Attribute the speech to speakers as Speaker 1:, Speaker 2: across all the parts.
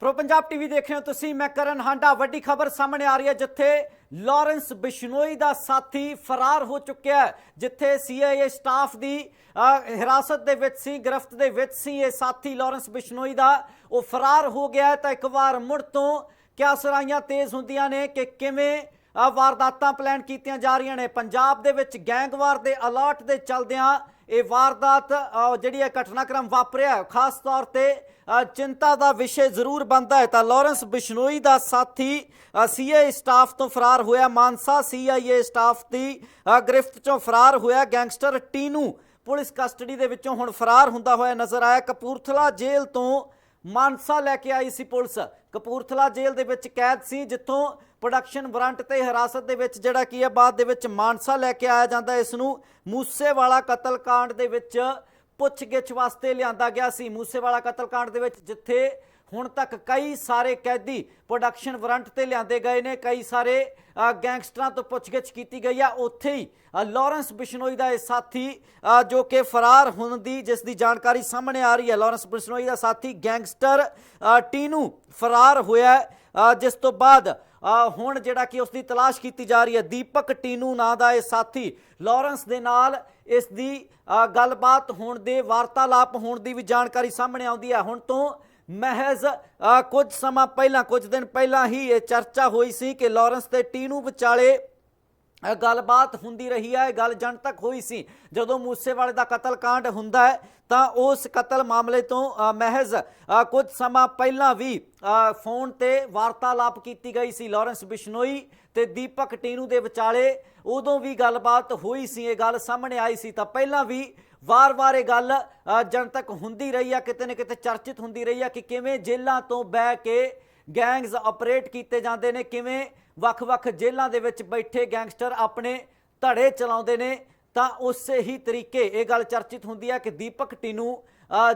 Speaker 1: Pro Punjab TV देख रहे हो तुसी, मैं करण हांडा। वड्डी खबर सामने आ रही है जिथे लॉरेंस बिश्नोई का साथी फरार हो चुका है, जिथे सीआईए स्टाफ की हिरासत दे विच सी, गिरफ्त दे विच सी। ये साथी लॉरेंस बिश्नोई का वो फरार हो गया है। तो एक बार मुड़ तो क्या सराइयां तेज होंदियां ने कि किवें वारदातां प्लान कीतियां जा रही ने। पंजाब दे विच गैंगवार दे अलर्ट दे चलदियां ये वारदात जिहड़ी घटनाक्रम वापरिया, खास तौर पर चिंता का विषय जरूर बनता है। तो लॉरेंस बिश्नोई का साथी सीआईए स्टाफ तो फरार होया, मानसा सीआईए स्टाफ की गिरफ्त चों फरार होया। गैंगस्टर टीनू पुलिस कस्टडी दे विचों हुण फरार हुंदा होया नजर आया। कपूरथला जेल तो मानसा लैके आई सी पुलिस। कपूरथला जेल दे विच कैद सी, जिथों प्रोडक्शन वारंट ते हिरासत दे विच जिहड़ा की है बाद दे विच मानसा लैके आया जांदा। इसनूं मूसेवाला कतलकांड दे विच पुछगिछ वास्ते लिआंदा गया सी। मूसेवाला कतलकांड दे विच जिथे हुण तक कई सारे कैदी प्रोडक्शन वारंट ते लिआंदे गए ने, कई सारे गैंगस्टरां तो पुछगिछ की गई है, उत्थे ही लॉरेंस बिश्नोई का साथी जो कि फरार होने की जिसकी जानकारी सामने आ रही है। लॉरेंस बिश्नोई का साथी गैंगस्टर टीनू फरार होया, जिस तो बाद हुण जिहड़ा कि उसकी तलाश की जा रही है। दीपक टीनू नां दा साथी लॉरेंस दे नाल इसकी गलबात होने दे, वार्तालाप होने की भी जानकारी सामने आउंदी है। हुण तो महज कुछ समा पहला, कुछ दिन पहला ही ये चर्चा हुई सी कि लॉरेंस ते टीनू विचाले गलबात हुंदी रही है। गल जनतक हुई सी जदों मूसेवाले का कतलकांड हुंदा है, तो उस कतल मामले तो महज कुछ समा पहला भी फोन ते वार्तालाप की गई सी लॉरेंस बिश्नोई ते दीपक टीनू दे विचाले। उदों भी गलबात हुई सी, ये गल सामने आई सी। तो पहला भी वार वार ये गल जनतक हुंदी रही है, किते न किते चर्चित हुंदी रही है कि किवें जेलों तो बह के गैंग्स ऑपरेट किए जाते हैं, किवें वख-वख जेलों दे विच बैठे गैंगस्टर अपने धड़े चलाउंदे ने। तो उस ही तरीके ये गल चर्चित हुंदी है कि दीपक टीनू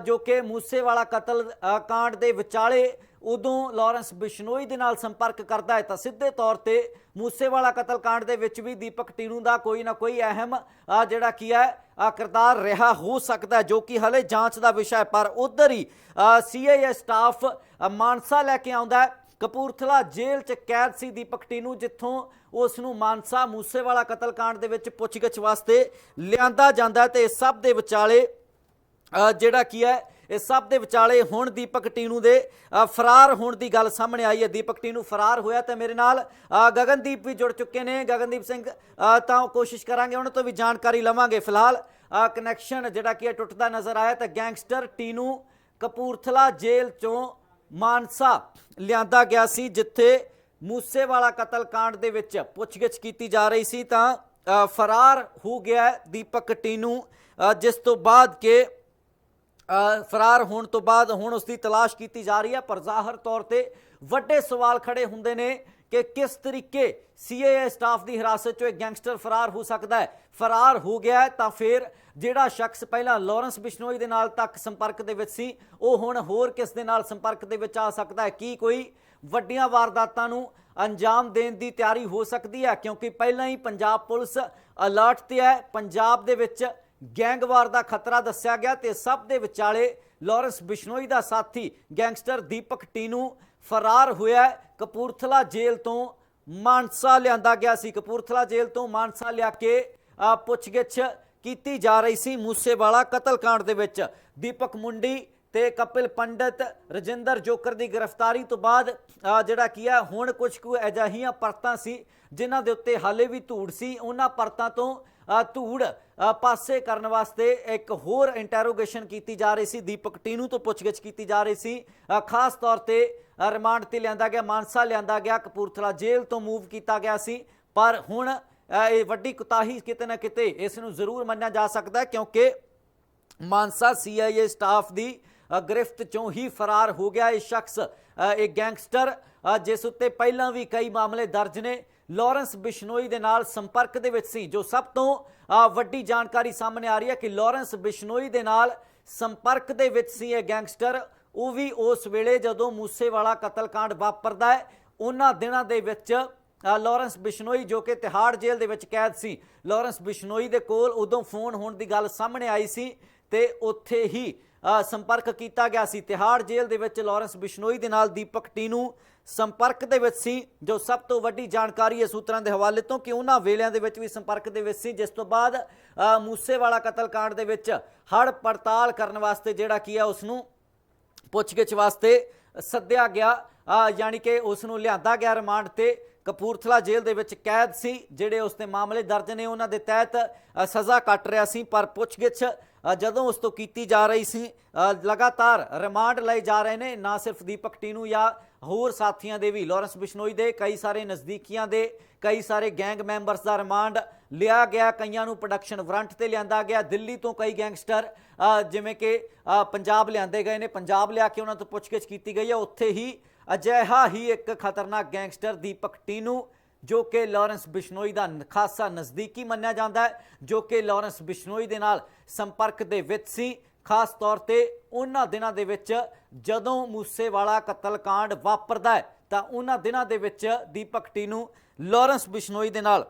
Speaker 1: जो कि मूसेवाला कतल कांड दे विचाले उदों लॉरेंस बिश्नोई दे नाल संपर्क करता है। तो सीधे तौर पर मूसेवाला कतल कांड दे विच भी दीपक टीनू का कोई ना कोई अहम जिहड़ा की है किरदार रहा हो सकता है, जो कि हले जांच का विषय। पर उधर ही सीआईए स्टाफ मानसा लैके आउंदा है। कपूरथला जेल च कैद सी दीपक टीनू, जिथों उसनूं मानसा मूसेवाला कतल कांड दे विच पुछगिछ वास्ते लिआंदा जांदा है। ते इस सब दे विचाले जिहड़ा की है इस सब दे विचाले हुण दीपक टीनू दे फरार होने की गल सामने आई है। दीपक टीनू फरार होया तो मेरे नाल गगनदीप भी जुड़ चुके हैं। गगनदीप सिंह तो कोशिश करांगे उन्हां तो भी जानकारी लवांगे। फिलहाल कनैक्शन जिहड़ा की टुटदा नज़र आया। तो गैंगस्टर टीनू कपूरथला जेल चों मानसा लिआंदा गया सी, जिथे मूसेवाला कतल कांड दे विच पुछगिछ की जा रही सी। तो फरार हो गया दीपक टीनू, जिस तो बाद के फरार होने तो बाद हुण उसकी तलाश की जा रही है। पर जाहिर तौर पर वड्डे सवाल खड़े हुंदे ने कि किस तरीके सीआईए स्टाफ की हिरासत चो एक गैंगस्टर फरार हो सकता है। फरार हो गया है तो फिर जिहड़ा शख्स पहला लॉरेंस बिश्नोई दे नाल तक संपर्क दे विच सी, वो हुण होर किस दे नाल संपर्क दे विच आ सकता है। की कोई वड्डियां वारदातां नूं अंजाम देने की तैयारी हो सकती है, क्योंकि पहला ही पंजाब पुलिस अलर्ट ते है। पंजाब दे विच गैंगवार का खतरा दस्या गया। तो सब दे विचाले लॉरेंस बिश्नोई का साथी गैंगस्टर दीपक टीनू फरार होया। कपूरथला जेल तो मानसा लिआंदा गया सी। कपूरथला जेल तो मानसा लिया के पुछगिछ की जा रही सी मूसेवाला कतलकांड दे विच। दीपक मुंडी ते कपिल पंडित रजिंदर जोकर की गिरफ्तारी तो बाद जिहड़ा की है हुण कुछ अजिहियां परतां सी जिन्हां दे उत्ते हाले भी धूड़ सी, उन्हां परतां तो धूड़ पासे करने वास्ते एक होर इंटैरोगेशन की जा रही सी। दीपक टीनू तो पुछगिछ की जा रही सी, खास तौर पर रिमांड ते लिआंदा गया, मानसा लिआंदा गया, कपूरथला जेल तो मूव किया गया सी। पर हुण ये वड्डी कुताही किते ना किते इस नूं जरूर मन्निया जा सकता है, क्योंकि मानसा सीआईए स्टाफ की गिरफ्त चों ही फरार हो गया ये शख्स, एक गैंगस्टर जिस उत्ते पहलां भी कई मामले दर्ज ने। लॉरेंस बिश्नोई दे नाल संपर्क दे विच सी। जो सब तो वड्डी जानकारी सामने आ रही है कि लॉरेंस बिश्नोई दे नाल संपर्क दे विच सी ये गैंगस्टर, वो भी उस वेले जदों मूसेवाला कतलकांड वापरदा है उन्हां दिनां दे विच लॉरेंस बिश्नोई जो कि तिहाड़ जेल दे विच कैद सी, लॉरेंस बिश्नोई दे कोल उदों फोन होने की गल सामने आई सी। ते उत्थे ही ਸੰਪਰਕ ਕੀਤਾ ਗਿਆ ਸੀ। ਤਿਹਾੜ ਜੇਲ੍ਹ ਦੇ ਵਿੱਚ ਲਾਰੈਂਸ ਬਿਸ਼ਨੋਈ ਦੇ ਨਾਲ ਦੀਪਕ ਟੀਨੂ ਸੰਪਰਕ ਦੇ ਵਿੱਚ ਸੀ। ਜੋ ਸਭ ਤੋਂ ਵੱਡੀ ਜਾਣਕਾਰੀ ਹੈ ਸੂਤਰਾਂ ਦੇ ਹਵਾਲੇ ਤੋਂ ਕਿ ਉਹਨਾਂ ਵੇਲਿਆਂ ਦੇ ਵਿੱਚ ਵੀ ਸੰਪਰਕ ਦੇ ਵਿੱਚ ਸੀ, ਜਿਸ ਤੋਂ ਬਾਅਦ ਮੂਸੇਵਾਲਾ ਕਤਲकांड ਦੇ ਵਿੱਚ ਹੜ ਪੜਤਾਲ ਕਰਨ ਵਾਸਤੇ ਜਿਹੜਾ ਕੀ ਹੈ ਉਸ ਨੂੰ ਪੁੱਛਗਿੱਛ ਵਾਸਤੇ ਸੱਦਿਆ ਗਿਆ, यानी कि उसनूं लिआंदा गया रिमांड ते। कपूरथला जेल दे विच कैद सी, जिहड़े उसते मामले दर्ज ने उन्हां दे तहत सज़ा कट रहा सी, पर पुछगिछ जदों उस तो कीती जा रही सी लगातार रिमांड लए जा रहे ने। ना सिर्फ दीपक टीनू या होर साथियां दे भी, लारैंस बिश्नोई दे कई सारे नज़दीकियां दे कई सारे गैंग मैंबरस का रिमांड लिया गया। कईयां नूं प्रोडक्शन वारंट ते लिआंदा गया। दिल्ली तो कई गैंगस्टर जिवें कि पंजाब लिआंदे गए ने, पंजाब लिया के उन्हां तों पुछगिछ कीती गई है। उत्थे ही अजिहा ही एक खतरनाक गैंगस्टर दीपक टीनू जो कि लारैंस बिश्नोई का खासा नज़दीकी मन्निया जाता है, जो कि लारैंस बिश्नोई दे नाल संपर्क दे विच सी, खास तौर पर उन्हां दिनां दे विच जदों मूसेवाला कतलकांड वापरदा है तां उन्हां दिनां दे विच दीपक टीनू लारैंस बिश्नोई दे नाल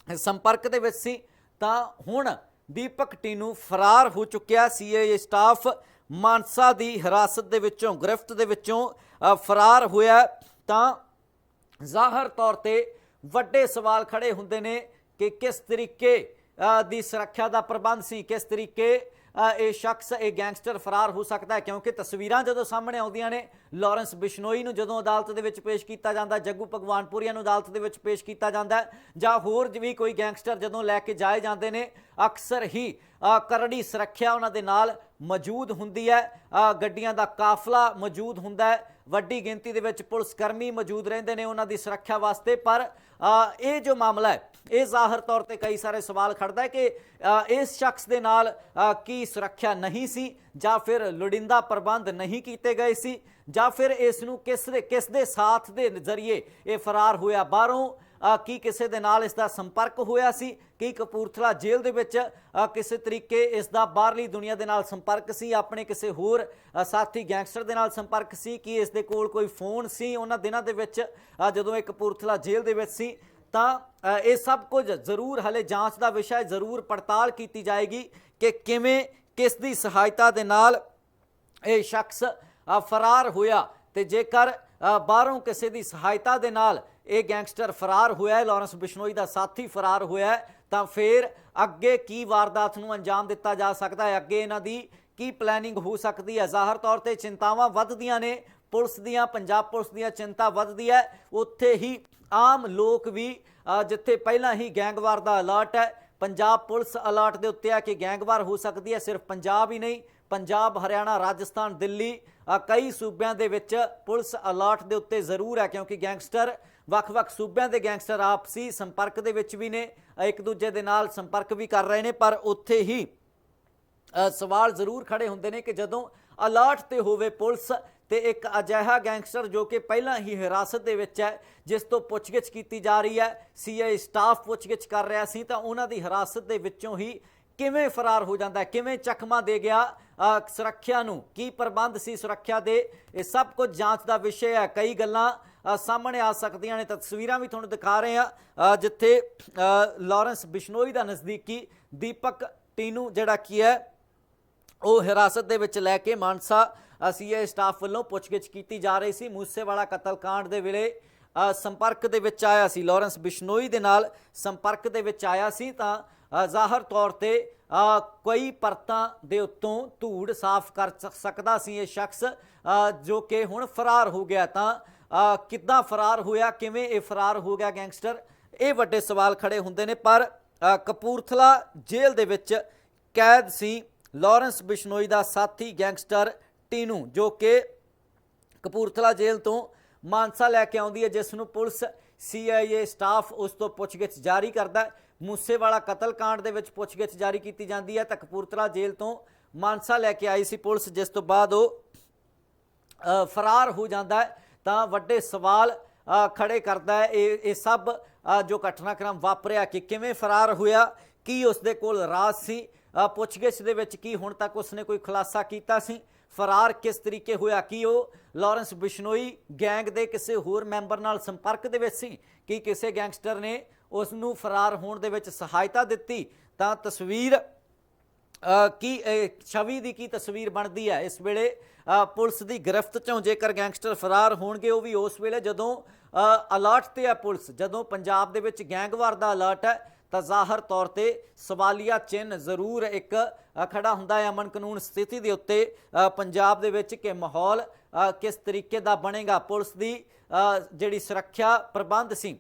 Speaker 1: संपर्क दे विच सी। तां हुण दीपक टीनू फरार हो चुक्या। CIA स्टाफ मानसा की हिरासत दे विचों गिरफ्त दे विचों फरार होया। तां ज़ाहिर तौर ते वड्डे सवाल खड़े हुंदे ने कि किस तरीके दी सुरक्षा का प्रबंध सी, किस तरीके ये शख्स ये गैंगस्टर फरार हो सकता है, क्योंकि तस्वीरां जदों सामने आउंदियां ने लारैंस बिश्नोई नूं जदों अदालत दे विच पेश कीता जांदा, जग्गू भगवानपुरिया नूं अदालत दे विच पेश कीता जांदा जां होर भी कोई गैंगस्टर जदों लैके जाए जांदे ने, अक्सर ही करड़ी सुरक्षा उन्हां दे नाल मौजूद हुंदी है। गड्डियां दा काफला मौजूद हुंदा है, वड्डी गिनती दे विच पुलिस कर्मी मौजूद रहिंदे ने उन्हां दी सुरक्षा वास्ते। पर ये जो मामला है ये ज़ाहिर तौर पर कई सारे सवाल खड़दा है कि इस शख्स दे नाल की सुरक्षा नहीं सी, जां फिर लोड़ींदा प्रबंध नहीं कीते गए सी, जां फिर इसनूं किस दे साथ दे जरिए ये फरार होया बाहरों, की किसी दे नाल इसका संपर्क होया सी, कि कपूरथला जेल दे विच किसी तरीके इसका बाहरली दुनिया दे नाल संपर्क सी, अपने किसी होर साथी गैंगस्टर दे नाल संपर्क सी, कि इस दे कोल कोई फोन सी उन्हां दिनां दे विच जदों ये कपूरथला जेल दे विच सी। तां ये सब कुछ जरूर हले जांच का विषय, जरूर पड़ताल की जाएगी कि किवें किस दी सहायता दे नाल ये शख्स फरार होया, ते जेकर बाहरों किसी की सहायता दे नाल ये गैंगस्टर फरार होया है, लारैंस बिश्नोई का साथी फरार होया है, तो फिर अगे की वारदात नूं अंजाम दिता जा सकता है, अगे इन्हां दी की प्लैनिंग हो सकती है। ज़ाहिर तौर पर चिंतावां वधदियां ने, पुलिस दियां, पंजाब पुलिस दियां चिंता वधदी है। उत्थे ही आम लोग भी जिथे पहला ही गैंगवार का अलर्ट है, पंजाब पुलिस अलर्ट के उत्ते है कि गैंगवार हो सकती है। सिर्फ पंजाब ही नहीं, पंजाब, हरियाणा, राजस्थान, दिल्ली कई सूबों के विच पुलिस अलर्ट के उत्ते जरूर है, क्योंकि गैंगस्टर ਵੱਖ-ਵੱਖ सूबों के गैंगस्टर आपसी संपर्क दे विच भी ने, एक दूजे दे नाल संपर्क भी कर रहे हैं। पर उत्थे ही सवाल जरूर खड़े होंदे ने कि जदों अलर्ट ते होवे पुलिस ते एक अजिहा गैंगस्टर जो कि पहला ही हिरासत दे विच है, जिस तो पुछगिछ की जा रही है, CIA स्टाफ पुछगिछ कर रहा सी, तां उन्हां दी हिरासत दे विचों ही किवें फरार हो जाता है, किवें चकमा दे गया सुरक्षा नूं, की प्रबंध सी सुरक्षा दे, ये सब कुछ जांच का विषय है। कई गल्लां सामने आ सकदियां ने, तस्वीरां भी तुहानूं दिखा रहे हैं जिथे लारैंस बिश्नोई का नज़दीकी दीपक टीनू जिहड़ा की है वो हिरासत दे विच लैके मानसा CIA स्टाफ वालों पुछगिछ की जा रही सी। मूसेवाला कतलकांड दे वेले संपर्क दे विच आया सी, लारैंस बिश्नोई दे नाल संपर्क दे विच आया सी, तां ज़ाहिर तौर पर कई परतां दे उत्तों धूड़ साफ कर सकदा सी ये शख्स जो कि हुण फरार हो गया। तां किद्दां फरार होया, किवें ये फरार हो गया गैंगस्टर, ये वड्डे सवाल खड़े हुंदे ने। पर कपूरथला जेल दे विच कैद सी लारैंस बिश्नोई का साथी गैंगस्टर टीनू, जो कि कपूरथला जेल तो मानसा लैके आउंदी है, जिसनूं पुलिस CIA स्टाफ उस तो पुछगिछ जारी करता है। मूसेवाला कतलकांड दे विच पुछगिछ जारी की जाती है, तो कपूरथला जेल तो मानसा लैके आई सी पुलिस, जिस तो बाद वो फरार हो जाता है। तो वड्डे सवाल खड़े करता है ये सब जो घटनाक्रम वापरिया कि किवें फरार होया, की उसदे कोल राज सी, पुछगिछ दे विच की हुण तक उसने कोई खुलासा कीता सी, फरार किस तरीके होया, कि वो लारैंस बिश्नोई गैंग दे किसी होर मैंबर नाल संपर्क दे विच सी, कि किसी गैंगस्टर ने उसनूं फरार होण दे विच सहायता दित्ती। तां तस्वीर ਕੀ ਛਵੀ ਦੀ ਕੀ ਤਸਵੀਰ ਬਣਦੀ ਹੈ ਇਸ ਵੇਲੇ ਪੁਲਿਸ ਦੀ ਗ੍ਰਿਫਤ ਚੋਂ? ਜੇਕਰ ਗੈਂਗਸਟਰ ਫਰਾਰ ਹੋਣਗੇ ਉਹ ਵੀ ਉਸ ਵੇਲੇ ਜਦੋਂ ਅਲਰਟ ਤੇ ਹੈ ਪੁਲਿਸ, ਜਦੋਂ ਪੰਜਾਬ ਦੇ ਵਿੱਚ ਗੈਂਗਵਾਰ ਦਾ ਅਲਰਟ ਹੈ ਤਾਂ ਜ਼ਾਹਰ ਤੌਰ ਤੇ ਸਵਾਲੀਆ ਚਿੰਨ੍ਹ ਜ਼ਰੂਰ ਇੱਕ ਖੜਾ ਹੁੰਦਾ ਹੈ ਅਮਨ ਕਾਨੂੰਨ ਸਥਿਤੀ ਦੇ ਉੱਤੇ ਪੰਜਾਬ ਦੇ ਵਿੱਚ ਕਿ ਮਾਹੌਲ ਕਿਸ ਤਰੀਕੇ ਦਾ ਬਣੇਗਾ। ਪੁਲਿਸ ਦੀ ਜਿਹੜੀ ਸੁਰੱਖਿਆ ਪ੍ਰਬੰਧ ਸੀ